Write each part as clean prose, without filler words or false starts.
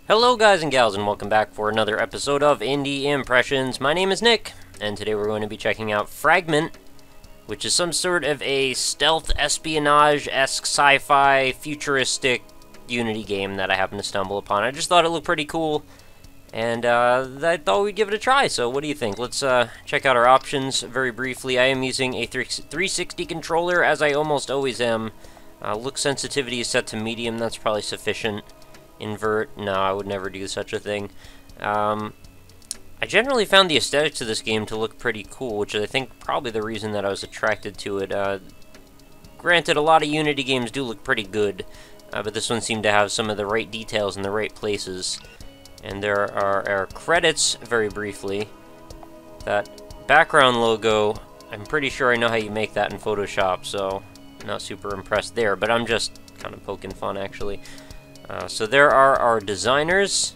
Hello guys and gals, and welcome back for another episode of Indie Impressions. My name is Nick, and today we're going to be checking out Fragment, which is some sort of a stealth espionage-esque sci-fi futuristic Unity game that I happened to stumble upon. I just thought it looked pretty cool, and I thought we'd give it a try, so what do you think? Let's check out our options very briefly. I am using a 360 controller, as I almost always am. Look sensitivity is set to medium, that's probably sufficient. Invert, no, I would never do such a thing. I generally found the aesthetics of this game to look pretty cool, which is, I think, probably the reason that I was attracted to it. Granted, a lot of Unity games do look pretty good, but this one seemed to have some of the right details in the right places. And there are our credits, very briefly. That background logo, I'm pretty sure I know how you make that in Photoshop, so I'm not super impressed there, but I'm just kind of poking fun, actually. So there are our designers,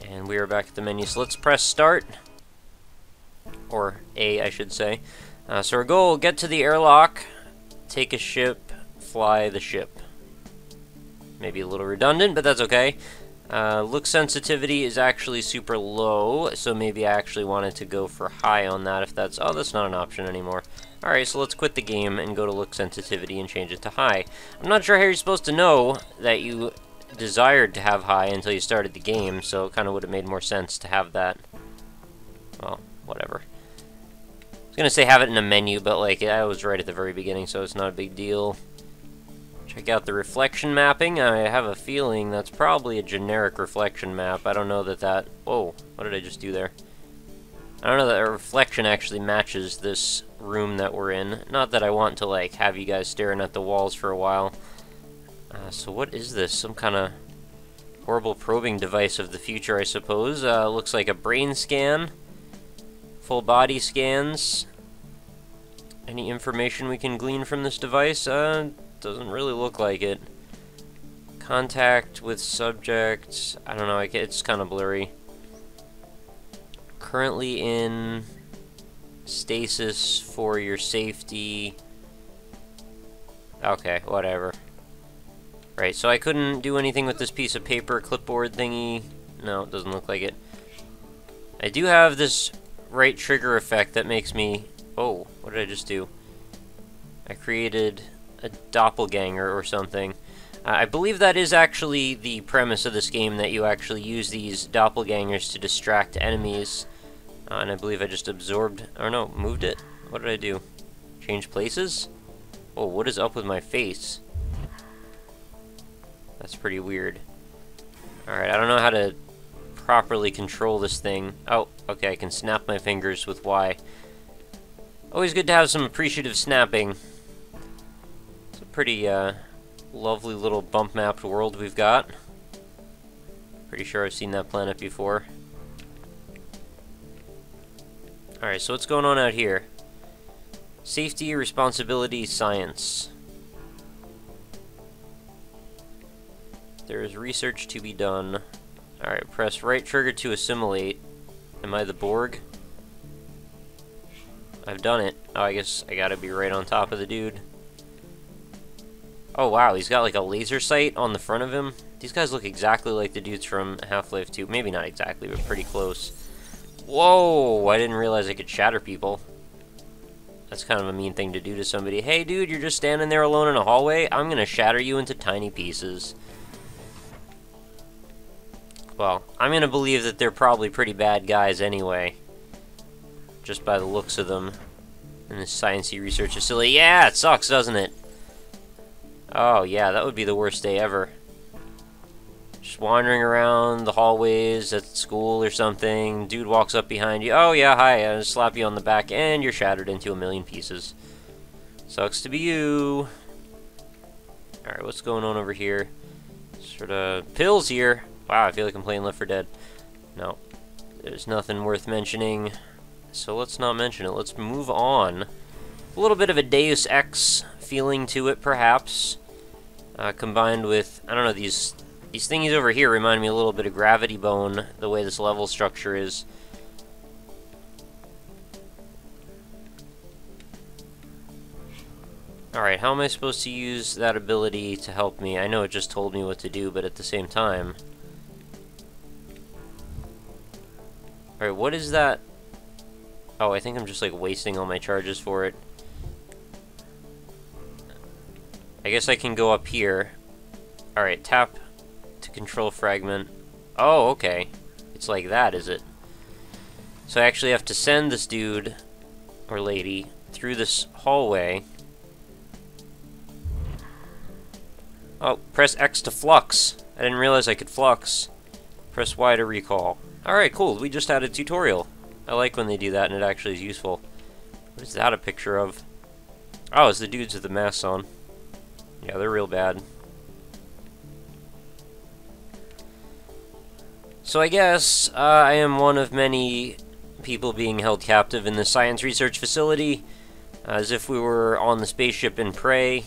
and we are back at the menu, so let's press start, or A, I should say. So our goal, get to the airlock, take a ship, fly the ship. Maybe a little redundant, but that's okay. Look sensitivity is actually super low, so maybe I actually wanted to go for high on that if that's... Oh, that's not an option anymore. Alright, so let's quit the game and go to look sensitivity and change it to high. I'm not sure how you're supposed to know that you desired to have high until you started the game, so it kind of would have made more sense to have that. Well, whatever. I was going to say have it in a menu, but like, I was right at the very beginning, so it's not a big deal. Check out the reflection mapping. I have a feeling that's probably a generic reflection map. I don't know that Whoa, what did I just do there? I don't know that a reflection actually matches this room that we're in. Not that I want to, like, have you guys staring at the walls for a while. So what is this? Some kind of horrible probing device of the future, I suppose. Looks like a brain scan. Full body scans. Any information we can glean from this device? Doesn't really look like it. Contact with subject. I don't know, it's kind of blurry. Currently in stasis for your safety. Okay, whatever. Right, so I couldn't do anything with this piece of paper clipboard thingy. No, it doesn't look like it. I do have this right trigger effect that makes me... Oh, what did I just do? I created a doppelganger or something. I believe that is actually the premise of this game, that you actually use these doppelgangers to distract enemies. And I believe I just absorbed... Or no, moved it? What did I do? Change places? Oh, what is up with my face? That's pretty weird. Alright, I don't know how to properly control this thing. Oh, okay, I can snap my fingers with Y. Always good to have some appreciative snapping. It's a pretty, lovely little bump-mapped world we've got. Pretty sure I've seen that planet before. Alright, so what's going on out here? Safety, responsibility, science. There is research to be done. Alright, press right trigger to assimilate. Am I the Borg? I've done it. Oh, I guess I gotta be right on top of the dude. Oh wow, he's got like a laser sight on the front of him. These guys look exactly like the dudes from Half-Life 2. Maybe not exactly, but pretty close. Whoa, I didn't realize I could shatter people. That's kind of a mean thing to do to somebody. Hey dude, you're just standing there alone in a hallway? I'm gonna shatter you into tiny pieces. Well, I'm gonna believe that they're probably pretty bad guys anyway. Just by the looks of them. In this sciencey research facility. Yeah, it sucks, doesn't it? Oh yeah, that would be the worst day ever. Just wandering around the hallways at school or something. Dude walks up behind you. Oh yeah, hi. I slap you on the back and you're shattered into a million pieces. Sucks to be you. Alright, what's going on over here? Sort of pills here. Wow, I feel like I'm playing Left 4 Dead. No, there's nothing worth mentioning. So let's not mention it. Let's move on. A little bit of a Deus Ex feeling to it, perhaps. Combined with, I don't know, these thingies over here remind me a little bit of Gravity Bone, the way this level structure is. Alright, how am I supposed to use that ability to help me? I know it just told me what to do, but at the same time... Alright, what is that? Oh, I think I'm just, like, wasting all my charges for it. I guess I can go up here. Alright, tap to control Fragment. Oh, okay. It's like that, is it? So I actually have to send this dude, or lady, through this hallway. Oh, press X to flux. I didn't realize I could flux. Press Y to recall. Alright, cool. We just had a tutorial. I like when they do that and it actually is useful. What is that a picture of? Oh, it's the dudes with the masks on. Yeah, they're real bad. So I guess I am one of many people being held captive in the science research facility, as if we were on the spaceship in Prey.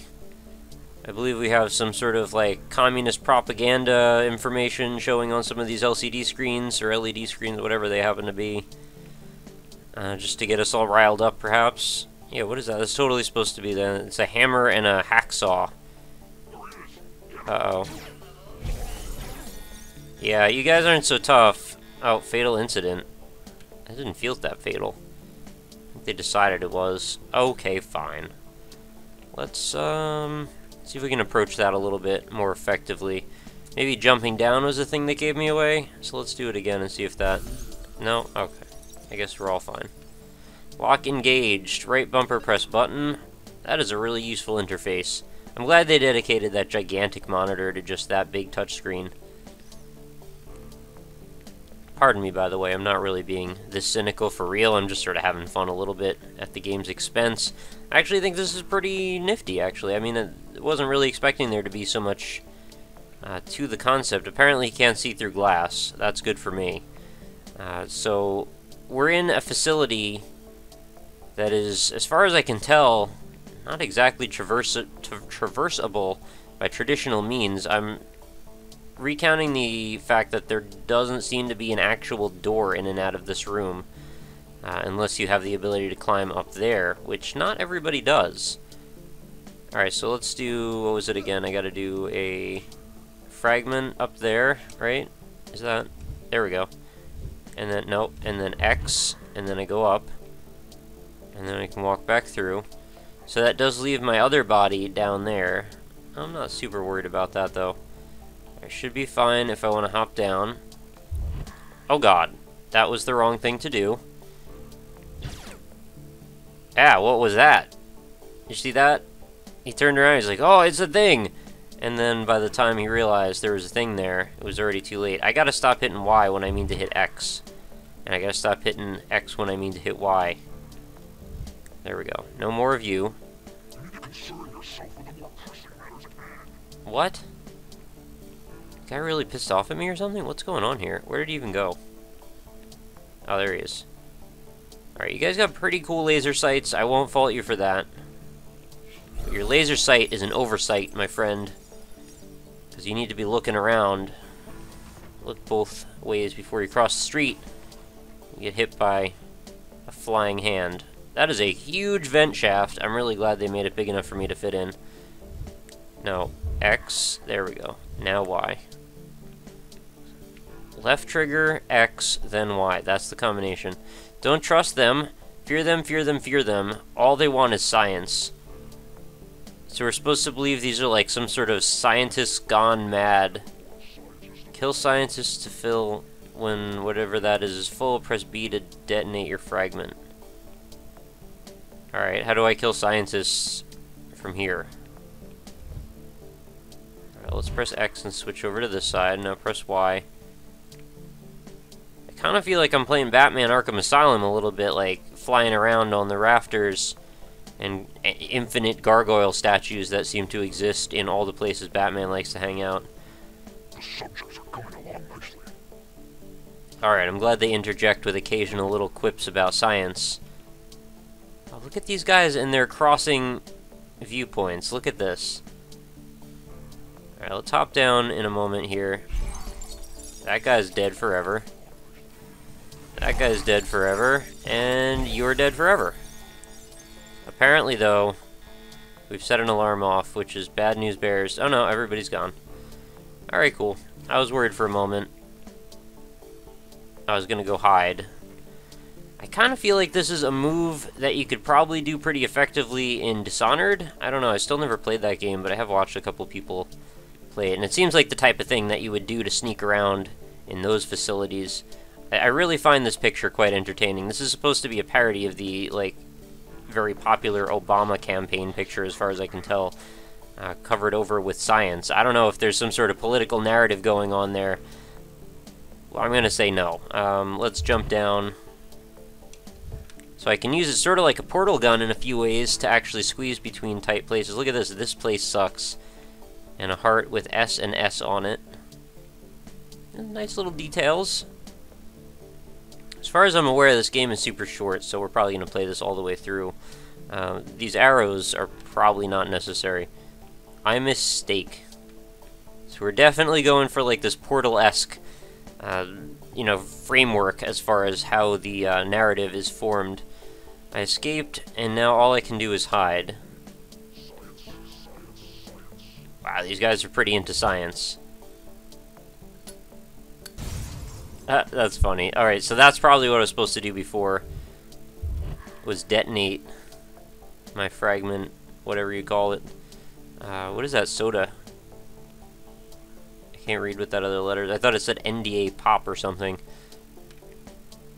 I believe we have some sort of, like, communist propaganda information showing on some of these LCD screens, or LED screens, whatever they happen to be. Just to get us all riled up, perhaps. Yeah, what is that? That's totally supposed to be the... It's a hammer and a hacksaw. Uh-oh. Yeah, you guys aren't so tough. Oh, fatal incident. That didn't feel that fatal. I think they decided it was. Okay, fine. Let's, see if we can approach that a little bit more effectively. Maybe jumping down was the thing that gave me away. So let's do it again and see if that... No? Okay. I guess we're all fine. Lock engaged. Right bumper press button. That is a really useful interface. I'm glad they dedicated that gigantic monitor to just that big touchscreen. Pardon me, by the way, I'm not really being this cynical for real. I'm just sort of having fun a little bit at the game's expense. I actually think this is pretty nifty, actually. I mean, I wasn't really expecting there to be so much to the concept. Apparently, you can't see through glass. That's good for me. So, we're in a facility that is, as far as I can tell, not exactly traversable by traditional means. I'm recounting the fact that there doesn't seem to be an actual door in and out of this room, unless you have the ability to climb up there, which not everybody does. Alright, so let's do, what was it again? I gotta do a fragment up there, right? Is that, there we go. And then, nope, and then X, and then I go up, and then I can walk back through. So that does leave my other body down there. I'm not super worried about that, though. I should be fine if I want to hop down. Oh god, that was the wrong thing to do. Ah, what was that? You see that? He turned around, he's like, oh, it's a thing! And then by the time he realized there was a thing there, it was already too late. I gotta stop hitting Y when I mean to hit X. And I gotta stop hitting X when I mean to hit Y. There we go. No more of you. What? Guy really pissed off at me or something? What's going on here? Where did he even go? Oh, there he is. Alright, you guys got pretty cool laser sights. I won't fault you for that. But your laser sight is an oversight, my friend. Because you need to be looking around. Look both ways before you cross the street. You get hit by a flying hand. That is a huge vent shaft. I'm really glad they made it big enough for me to fit in. No. X. There we go. Now Y. Left trigger, X, then Y. That's the combination. Don't trust them. Fear them, fear them, fear them. All they want is science. So we're supposed to believe these are like some sort of scientists gone mad. Kill scientists to fill when whatever that is full. Press B to detonate your fragment. Alright, how do I kill scientists from here? Alright, let's press X and switch over to this side. Now press Y. I kind of feel like I'm playing Batman Arkham Asylum a little bit, like flying around on the rafters and infinite gargoyle statues that seem to exist in all the places Batman likes to hang out. The subjects are going along nicely. Alright, I'm glad they interject with occasional little quips about science. Oh, look at these guys and their crossing viewpoints. Look at this. Alright, let's hop down in a moment here. That guy's dead forever. That guy's dead forever. And you're dead forever. Apparently, though, We've set an alarm off, which is bad news bears. Oh no, everybody's gone. Alright, cool. I was worried for a moment. I was gonna go hide. I kind of feel like this is a move that you could probably do pretty effectively in Dishonored. I don't know, I still never played that game, but I have watched a couple people play it, and it seems like the type of thing that you would do to sneak around in those facilities. I really find this picture quite entertaining. This is supposed to be a parody of the, like, very popular Obama campaign picture, as far as I can tell, covered over with science. I don't know if there's some sort of political narrative going on there. Well, I'm going to say no. Let's jump down. So I can use it sort of like a portal gun in a few ways to actually squeeze between tight places. Look at this. This place sucks. And a heart with S and S on it. Nice little details. As far as I'm aware, this game is super short, so we're probably going to play this all the way through. These arrows are probably not necessary. I mistake. So we're definitely going for like this Portal-esque, you know, framework as far as how the narrative is formed. I escaped, and now all I can do is hide. Wow, these guys are pretty into science. That's funny. Alright, so that's probably what I was supposed to do before. Was detonate my fragment, whatever you call it. What is that soda? I can't read with that other letters. I thought it said NDA pop or something.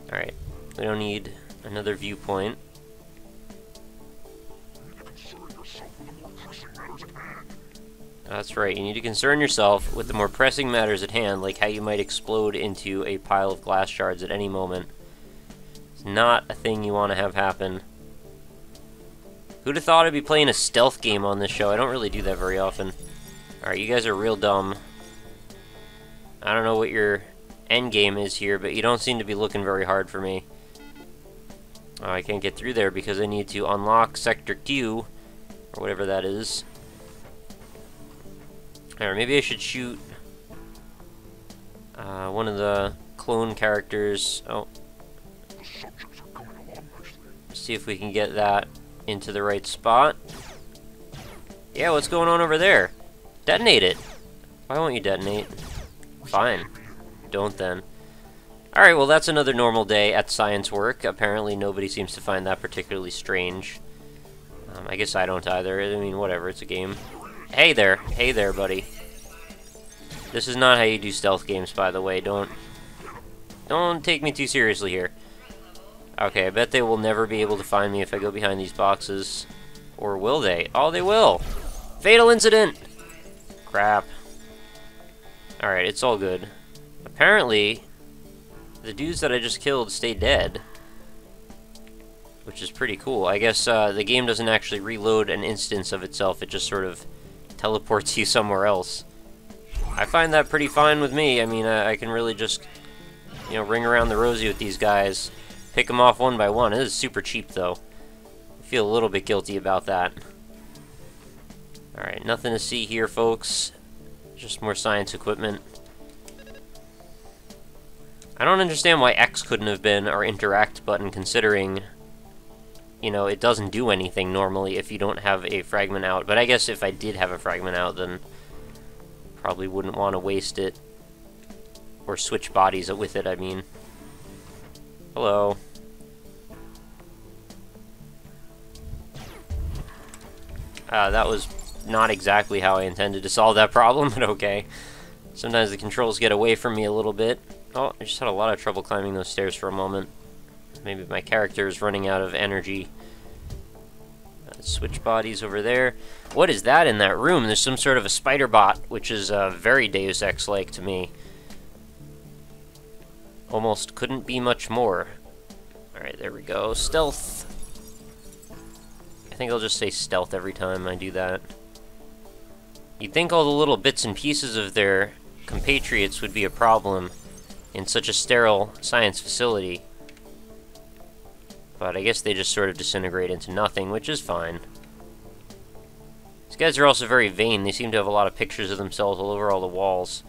Alright, we don't need another viewpoint. That's right, you need to concern yourself with the more pressing matters at hand, like how you might explode into a pile of glass shards at any moment. It's not a thing you want to have happen. Who'd have thought I'd be playing a stealth game on this show? I don't really do that very often. Alright, you guys are real dumb. I don't know what your end game is here, but you don't seem to be looking very hard for me. Oh, I can't get through there because I need to unlock Sector Q, or whatever that is. Alright, maybe I should shoot one of the clone characters. Oh. See if we can get that into the right spot. Yeah, what's going on over there? Detonate it. Why won't you detonate? Fine. Don't then. Alright, well that's another normal day at science work. Apparently nobody seems to find that particularly strange. I guess I don't either. I mean, whatever, it's a game. Hey there, buddy. This is not how you do stealth games, by the way. Don't take me too seriously here. Okay, I bet they will never be able to find me if I go behind these boxes. Or will they? Oh, they will! Fatal incident! Crap. Alright, it's all good. Apparently, the dudes that I just killed stay dead. Which is pretty cool. I guess the game doesn't actually reload an instance of itself, it just sort of teleports you somewhere else. I find that pretty fine with me. I mean, I can really just, you know, ring around the rosy with these guys, pick them off one by one. It is super cheap, though. I feel a little bit guilty about that. Alright, nothing to see here, folks. Just more science equipment. I don't understand why X couldn't have been our interact button, considering, you know, it doesn't do anything normally if you don't have a fragment out. But I guess if I did have a fragment out, then probably wouldn't want to waste it. Or switch bodies with it, I mean. Hello. That was not exactly how I intended to solve that problem, but okay. Sometimes the controls get away from me a little bit. Oh, I just had a lot of trouble climbing those stairs for a moment. Maybe my character is running out of energy. Switch bodies over there. What is that in that room? There's some sort of a spider bot, which is very Deus Ex-like to me. Almost couldn't be much more. Alright, there we go. Stealth. I think I'll just say stealth every time I do that. You'd think all the little bits and pieces of their compatriots would be a problem in such a sterile science facility. But I guess they just sort of disintegrate into nothing, which is fine. These guys are also very vain. They seem to have a lot of pictures of themselves all over all the walls.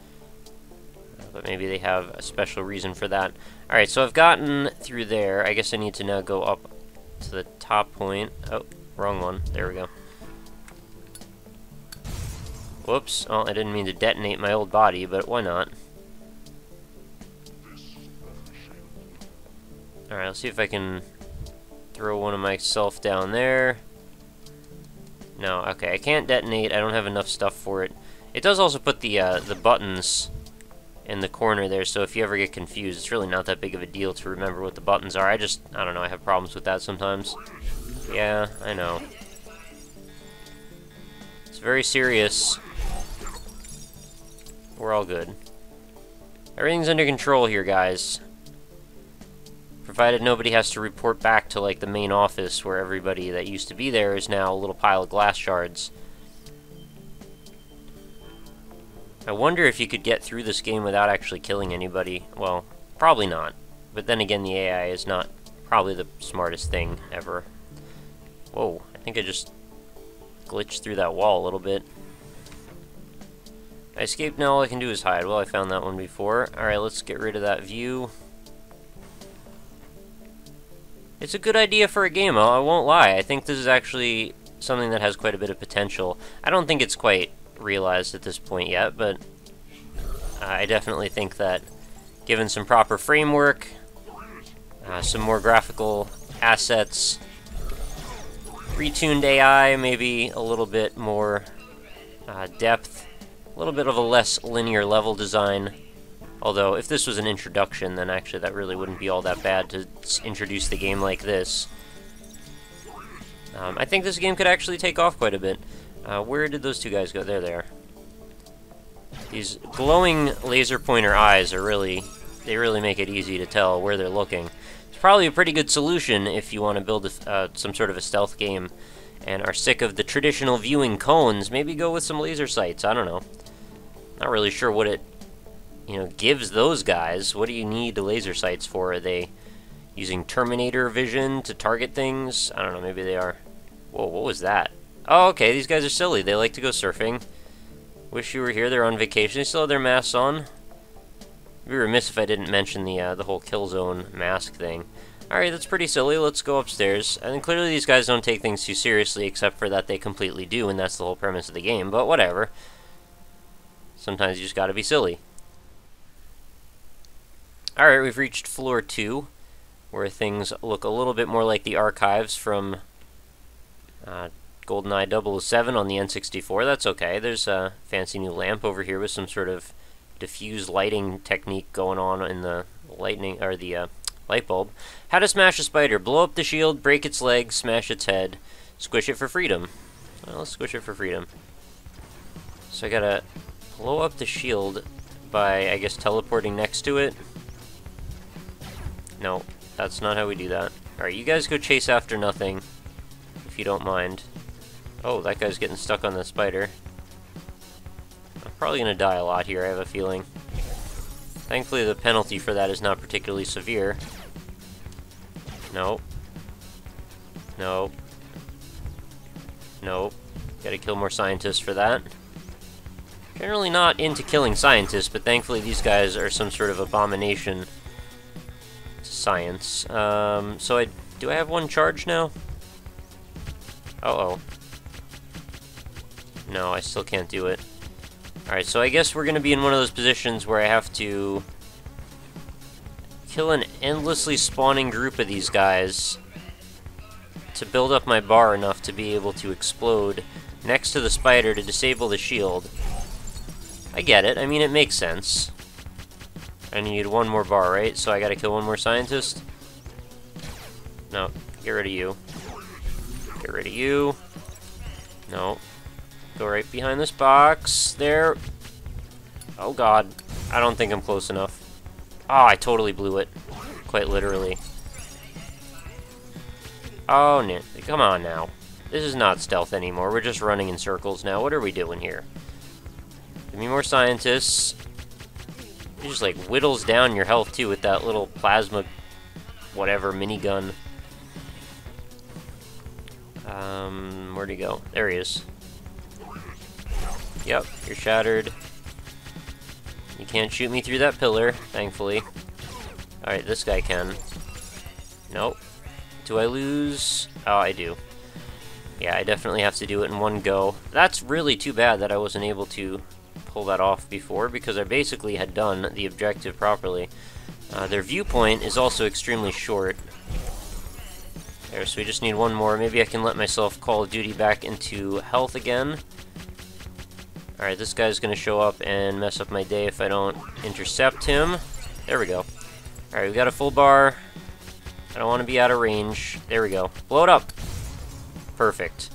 But maybe they have a special reason for that. Alright, so I've gotten through there. I guess I need to now go up to the top point. Oh, wrong one. There we go. Whoops. Oh, I didn't mean to detonate my old body, but why not? Alright, let's see if I can throw one of myself down there. No, okay, I can't detonate. I don't have enough stuff for it. It does also put the buttons in the corner there, so if you ever get confused, it's really not that big of a deal to remember what the buttons are. I don't know, I have problems with that sometimes. Yeah, I know. It's very serious. We're all good. Everything's under control here, guys. Provided nobody has to report back to, like, the main office where everybody that used to be there is now a little pile of glass shards. I wonder if you could get through this game without actually killing anybody. Well, probably not. But then again, the AI is not probably the smartest thing ever. Whoa, I think I just glitched through that wall a little bit. I escaped, now all I can do is hide. Well, I found that one before. Alright, let's get rid of that view. It's a good idea for a game, I won't lie. I think this is actually something that has quite a bit of potential. I don't think it's quite realized at this point yet, but I definitely think that given some proper framework, some more graphical assets, retuned AI, maybe a little bit more depth, a little bit of a less linear level design. Although, if this was an introduction, then actually that really wouldn't be all that bad to introduce the game like this. I think this game could actually take off quite a bit. Where did those two guys go? There they are. These glowing laser pointer eyes are they really make it easy to tell where they're looking. It's probably a pretty good solution if you want to build some sort of a stealth game and are sick of the traditional viewing cones. Maybe go with some laser sights, I don't know. Not really sure what it gives those guys. What do you need laser sights for? Are they using Terminator vision to target things? I don't know, maybe they are. Whoa, what was that? Oh, okay, these guys are silly. They like to go surfing. Wish you were here. They're on vacation. They still have their masks on. I'd be remiss if I didn't mention the whole Killzone mask thing. Alright, that's pretty silly. Let's go upstairs. I think clearly these guys don't take things too seriously, except for that they completely do, and that's the whole premise of the game, but whatever. Sometimes you just gotta be silly. Alright, we've reached floor 2, where things look a little bit more like the archives from GoldenEye 007 on the N64. That's okay. There's a fancy new lamp over here with some sort of diffused lighting technique going on in the lightning, or the light bulb. How to smash a spider. Blow up the shield, break its legs, smash its head, squish it for freedom. Well, let's squish it for freedom. So I gotta blow up the shield by, I guess, teleporting next to it. No, that's not how we do that. Alright, you guys go chase after nothing, if you don't mind. Oh, that guy's getting stuck on the spider. I'm probably gonna die a lot here, I have a feeling. Thankfully, the penalty for that is not particularly severe. Nope. Nope. Nope. Gotta kill more scientists for that. Generally not into killing scientists, but thankfully these guys are some sort of abomination to science. Do I have one charge now? Uh-oh. No, I still can't do it. Alright, so I guess we're gonna be in one of those positions where I have to kill an endlessly spawning group of these guys to build up my bar enough to be able to explode next to the spider to disable the shield. I get it. I mean, it makes sense. I need one more bar, right? So I gotta kill one more scientist? No. Get rid of you. Get rid of you. No. Go right behind this box. There. Oh god. I don't think I'm close enough. Oh, I totally blew it. Quite literally. Oh, no. Come on now. This is not stealth anymore. We're just running in circles now. What are we doing here? Give me more scientists. He just, like, whittles down your health, too, with that little plasma whatever minigun. Where'd he go? There he is. Yep, you're shattered. You can't shoot me through that pillar, thankfully. Alright, this guy can. Nope. Do I lose? Oh, I do. Yeah, I definitely have to do it in one go. That's really too bad that I wasn't able to pull that off before, because I basically had done the objective properly. Their viewpoint is also extremely short. There, so we just need one more. Maybe I can let myself Call of Duty back into health again. Alright, this guy's gonna show up and mess up my day if I don't intercept him. There we go. Alright, we got a full bar. I don't want to be out of range. There we go. Blow it up! Perfect.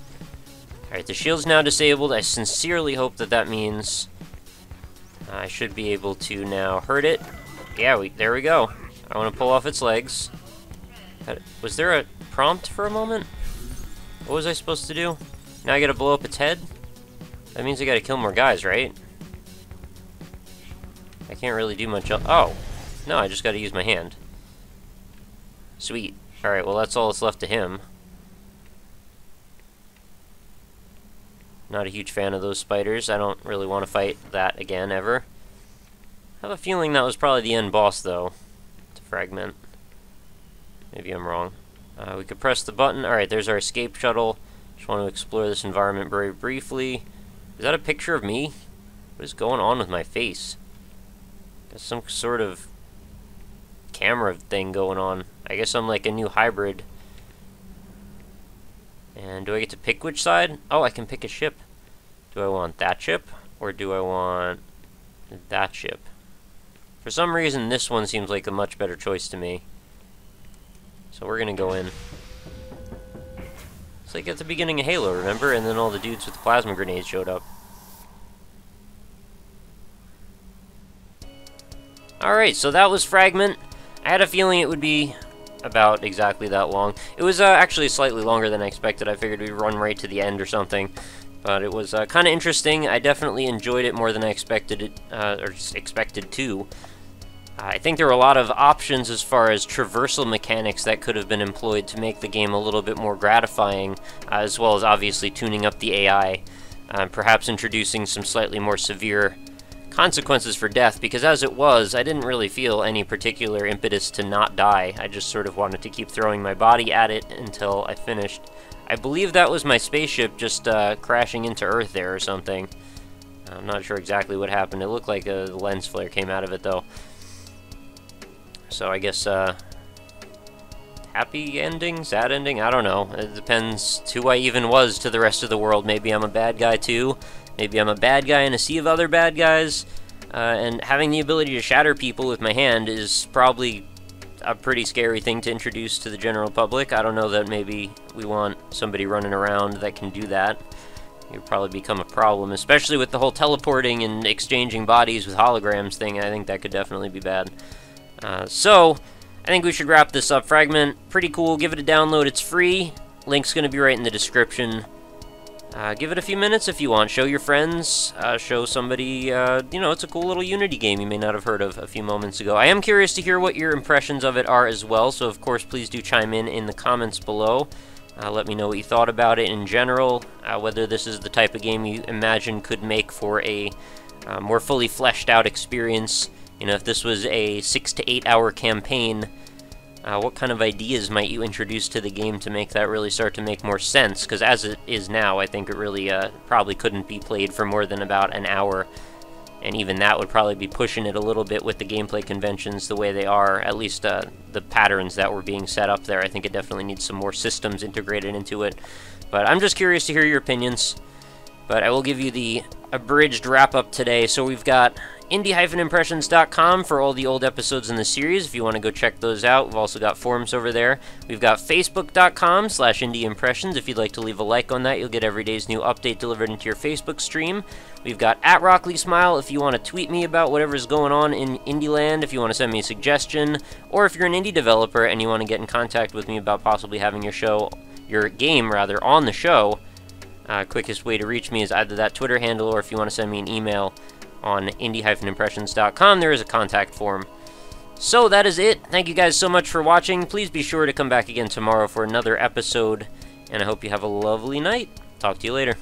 Alright, the shield's now disabled. I sincerely hope that that means I should be able to now hurt it. Yeah, there we go. I want to pull off its legs. Was there a prompt for a moment? What was I supposed to do? Now I gotta blow up its head? That means I gotta kill more guys, right? I can't really do much else. Oh! No, I just gotta use my hand. Sweet. Alright, well that's all that's left to him. Not a huge fan of those spiders. I don't really want to fight that again, ever. I have a feeling that was probably the end boss, though. To Fragment. Maybe I'm wrong. We could press the button. Alright, there's our escape shuttle. Just want to explore this environment very briefly. Is that a picture of me? What is going on with my face? There's some sort of camera thing going on. I guess I'm like a new hybrid. And do I get to pick which side? Oh, I can pick a ship. Do I want that ship? Or do I want that ship? For some reason, this one seems like a much better choice to me. So we're gonna go in. It's like at the beginning of Halo, remember? And then all the dudes with the plasma grenades showed up. Alright, so that was Fragment. I had a feeling it would be about exactly that long. It was actually slightly longer than I expected. I figured we'd run right to the end or something. But it was kind of interesting. I definitely enjoyed it more than I expected it, or expected to. I think there were a lot of options as far as traversal mechanics that could have been employed to make the game a little bit more gratifying, as well as obviously tuning up the AI, perhaps introducing some slightly more severe consequences for death, because as it was, I didn't really feel any particular impetus to not die. I just sort of wanted to keep throwing my body at it until I finished. I believe that was my spaceship just crashing into Earth there or something. I'm not sure exactly what happened. It looked like a lens flare came out of it, though. So I guess, happy ending? Sad ending? I don't know. It depends who I even was to the rest of the world. Maybe I'm a bad guy, too. Maybe I'm a bad guy in a sea of other bad guys. And having the ability to shatter people with my hand is probably a pretty scary thing to introduce to the general public. I don't know that maybe we want somebody running around that can do that. It would probably become a problem, especially with the whole teleporting and exchanging bodies with holograms thing. I think that could definitely be bad. So, I think we should wrap this up. Fragment, pretty cool. Give it a download. It's free. Link's going to be right in the description. Give it a few minutes if you want. Show your friends. Show somebody, you know, it's a cool little Unity game you may not have heard of a few moments ago. I am curious to hear what your impressions of it are as well, so of course please do chime in the comments below. Let me know what you thought about it in general, whether this is the type of game you imagine could make for a more fully fleshed out experience. You know, if this was a 6 to 8 hour campaign, what kind of ideas might you introduce to the game to make that really start to make more sense? Because as it is now, I think it really probably couldn't be played for more than about an hour. And even that would probably be pushing it a little bit with the gameplay conventions the way they are, at least the patterns that were being set up there. I think it definitely needs some more systems integrated into it. But I'm just curious to hear your opinions. But I will give you the abridged wrap-up today. So we've got indie-impressions.com for all the old episodes in the series, if you want to go check those out. We've also got forums over there. We've got facebook.com/indieimpressions. If you'd like to leave a like on that, you'll get every day's new update delivered into your Facebook stream. We've got @RockLeeSmile if you want to tweet me about whatever's going on in indie land, if you want to send me a suggestion, or if you're an indie developer and you want to get in contact with me about possibly having your game on the show. Quickest way to reach me is either that Twitter handle, or if you want to send me an email on indie-impressions.com, there is a contact form. So that is it. Thank you guys so much for watching. Please be sure to come back again tomorrow for another episode, and I hope you have a lovely night. Talk to you later.